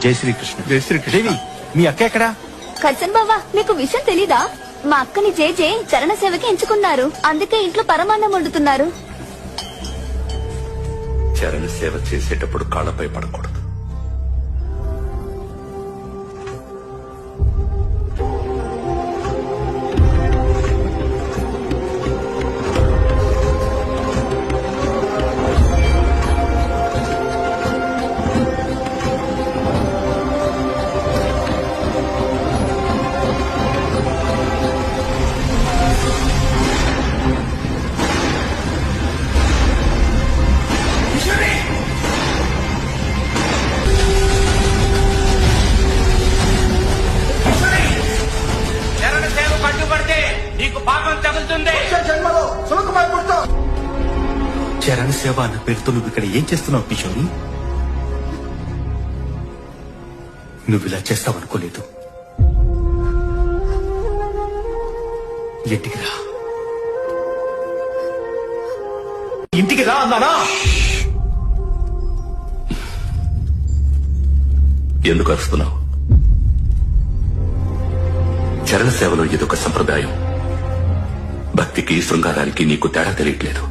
జై శ్రీకృష్ణ. జై శ్రీకృష్ణ. దేవి, మీ అక్క ఎక్కడా? కర్సన్ బావా, మీకు విషయం తెలీదా? మా అక్కని జేజే చరణ సేవకి ఎంచుకున్నారు. అందుకే ఇంట్లో పరమాన్నం వండుతున్నారు. చరణ సేవ చేసేటప్పుడు కాళ్ళపై పడకూడదు. చరణ సేవ అన్న పేరుతో నువ్వు ఇక్కడ ఏం చేస్తున్నావు కిషోరి? నువ్వు ఇలా చేస్తావనుకోలేదు. ఇంటికి రా, ఇంటికి రా అన్నానా? ఎందుకు అరుస్తున్నావు? చరణ సేవలో ఇదొక సంప్రదాయం. భక్తికి శృంగారానికి నీకు తేడా తెలియట్లేదు.